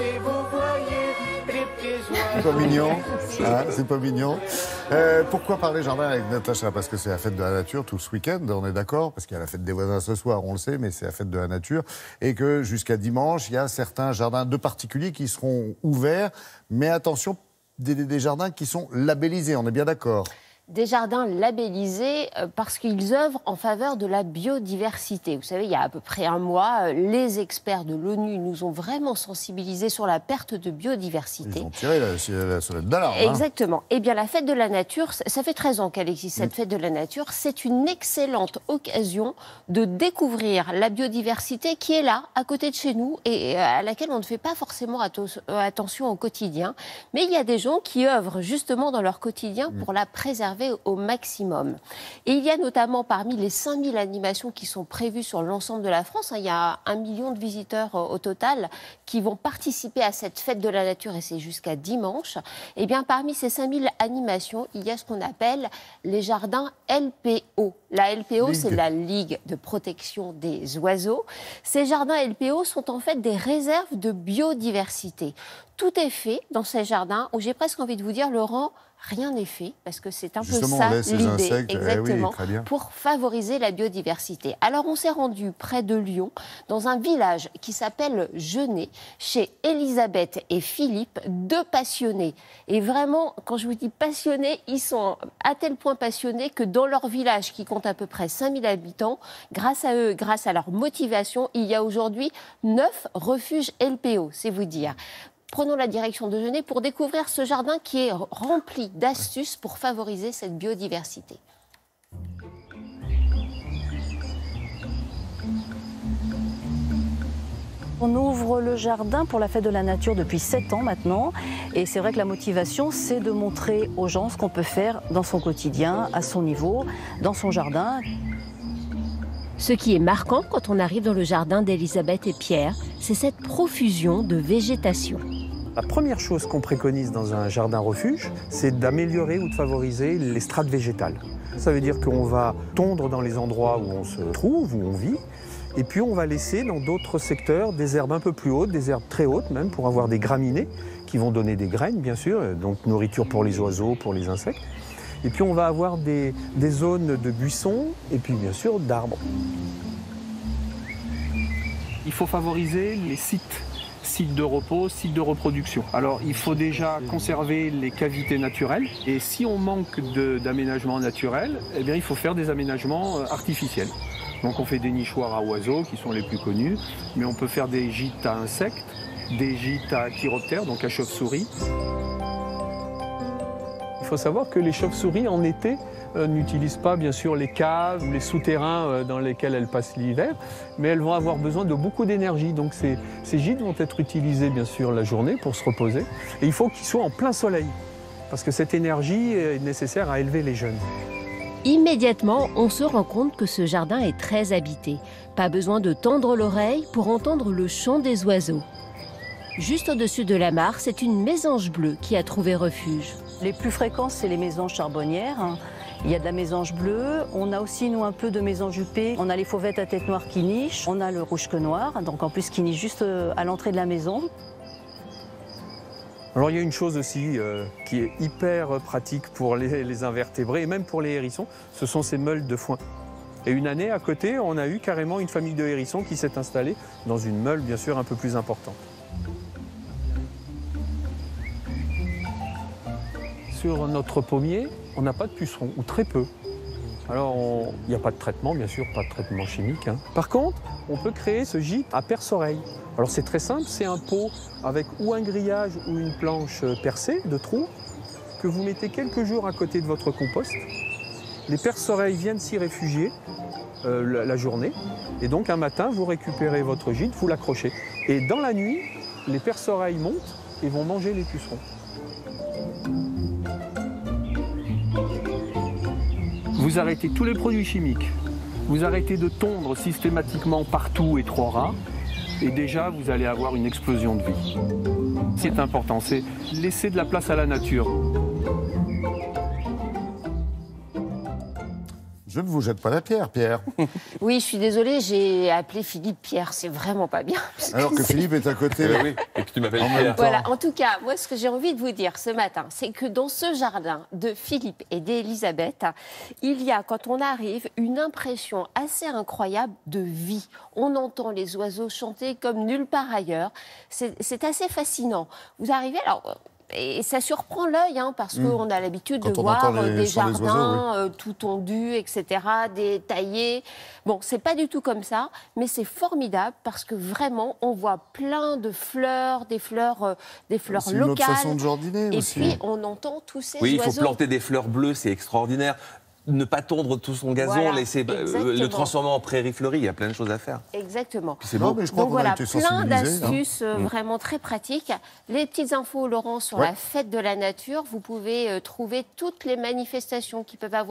et vous voyez les pieds joyeux. C'est pas mignon, hein, c'est pas mignon. Pourquoi parler jardin avec Natacha? Parce que c'est la fête de la nature tout ce week-end, on est d'accord? Parce qu'il y a la fête des voisins ce soir, on le sait, mais c'est la fête de la nature. Et que jusqu'à dimanche, il y a certains jardins de particuliers qui seront ouverts. Mais attention, des jardins qui sont labellisés, on est bien d'accord? Des jardins labellisés parce qu'ils œuvrent en faveur de la biodiversité. Vous savez, il y a à peu près un mois, les experts de l'ONU nous ont vraiment sensibilisés sur la perte de biodiversité. Ils ont tiré la sonnette d'alarme. Exactement. Eh bien, la fête de la nature, ça fait 13 ans qu'elle existe, cette fête de la nature. C'est une excellente occasion de découvrir la biodiversité qui est là, à côté de chez nous, et à laquelle on ne fait pas forcément attention au quotidien. Mais il y a des gens qui œuvrent justement dans leur quotidien pour la préserver au maximum. Et il y a notamment parmi les 5000 animations qui sont prévues sur l'ensemble de la France, il y a 1 million de visiteurs au total qui vont participer à cette fête de la nature et c'est jusqu'à dimanche. Et bien parmi ces 5000 animations, il y a ce qu'on appelle les jardins LPO. La LPO, c'est la Ligue de protection des oiseaux. Ces jardins LPO sont en fait des réserves de biodiversité. Tout est fait dans ces jardins où j'ai presque envie de vous dire, Laurent, rien n'est fait, parce que c'est un Justement, peu ça l'idée, exactement, pour favoriser la biodiversité. Alors on s'est rendu près de Lyon, dans un village qui s'appelle Genêt, chez Elisabeth et Philippe, deux passionnés. Et vraiment, quand je vous dis passionnés, ils sont à tel point passionnés que dans leur village, qui compte à peu près 5000 habitants, grâce à eux, grâce à leur motivation, il y a aujourd'hui 9 refuges LPO, c'est vous dire. Prenons la direction de Genêt pour découvrir ce jardin qui est rempli d'astuces pour favoriser cette biodiversité. On ouvre le jardin pour la fête de la nature depuis 7 ans maintenant. Et c'est vrai que la motivation, c'est de montrer aux gens ce qu'on peut faire dans son quotidien, à son niveau, dans son jardin. Ce qui est marquant quand on arrive dans le jardin d'Elisabeth et Pierre, c'est cette profusion de végétation. La première chose qu'on préconise dans un jardin refuge, c'est d'améliorer ou de favoriser les strates végétales. Ça veut dire qu'on va tondre dans les endroits où on se trouve, où on vit, et puis on va laisser dans d'autres secteurs des herbes un peu plus hautes, des herbes très hautes même, pour avoir des graminées qui vont donner des graines, bien sûr, donc nourriture pour les oiseaux, pour les insectes. Et puis on va avoir des zones de buissons et puis bien sûr d'arbres. Il faut favoriser les sites de repos, sites de reproduction. Alors il faut déjà conserver les cavités naturelles et si on manque d'aménagement naturel, eh bien, il faut faire des aménagements artificiels. Donc on fait des nichoirs à oiseaux qui sont les plus connus, mais on peut faire des gîtes à insectes, des gîtes à chiroptères, donc à chauves-souris. Il faut savoir que les chauves-souris en été n'utilisent pas bien sûr les caves ou les souterrains dans lesquels elles passent l'hiver, mais elles vont avoir besoin de beaucoup d'énergie. Donc ces gîtes vont être utilisés bien sûr la journée pour se reposer. Et il faut qu'ils soient en plein soleil, parce que cette énergie est nécessaire à élever les jeunes. Immédiatement, on se rend compte que ce jardin est très habité. Pas besoin de tendre l'oreille pour entendre le chant des oiseaux. Juste au-dessus de la mare, c'est une mésange bleue qui a trouvé refuge. Les plus fréquents, c'est les mésanges charbonnières. Il y a de la mésange bleue, on a aussi nous un peu de mésange huppée, on a les fauvettes à tête noire qui nichent, on a le rouge-queue noir, donc en plus qui niche juste à l'entrée de la maison. Alors il y a une chose aussi qui est hyper pratique pour les invertébrés et même pour les hérissons, ce sont ces meules de foin. Et une année à côté, on a eu carrément une famille de hérissons qui s'est installée dans une meule bien sûr un peu plus importante. Sur notre pommier, on n'a pas de pucerons, ou très peu. Alors, il n'y a pas de traitement, bien sûr, pas de traitement chimique. Par contre, on peut créer ce gîte à perce-oreille. Alors, c'est très simple, c'est un pot avec ou un grillage ou une planche percée de trous que vous mettez quelques jours à côté de votre compost. Les perce-oreilles viennent s'y réfugier la journée. Et donc, un matin, vous récupérez votre gîte, vous l'accrochez. Et dans la nuit, les perce-oreilles montent et vont manger les pucerons. Vous arrêtez tous les produits chimiques, vous arrêtez de tondre systématiquement partout et trop ras, et déjà vous allez avoir une explosion de vie. C'est important, c'est laisser de la place à la nature. Je ne vous jette pas la pierre, Pierre. Oui, je suis désolée, j'ai appelé Philippe Pierre, c'est vraiment pas bien. Alors que Philippe est à côté. Oui, et que tu m'appelles En même Pierre. temps. Voilà, en tout cas, moi, ce que j'ai envie de vous dire ce matin, c'est que dans ce jardin de Philippe et d'Elisabeth, il y a, quand on arrive, une impression assez incroyable de vie. On entend les oiseaux chanter comme nulle part ailleurs. C'est assez fascinant. Vous arrivez, alors... Et ça surprend l'œil, hein, parce qu'on a l'habitude Quand de on voir entend les des chants des jardins oiseaux, tout tondus, etc., des taillés. Bon, c'est pas du tout comme ça, mais c'est formidable parce que vraiment, on voit plein de fleurs, des fleurs C'est une autre locales. façon de jardiner Et aussi. puis, on entend tous ces Oui, il oiseaux. faut planter des fleurs bleues, c'est extraordinaire. Ne pas tondre tout son gazon, Voilà, laisser le exactement. transformer en prairie fleurie, il y a plein de choses à faire. Exactement. Puis c'est Non, beau. mais je crois Donc qu'on a voilà, été plein sensibilisés. d'astuces vraiment très pratiques. Les petites infos, Laurent, sur Ouais. la fête de la nature. Vous pouvez trouver toutes les manifestations qui peuvent avoir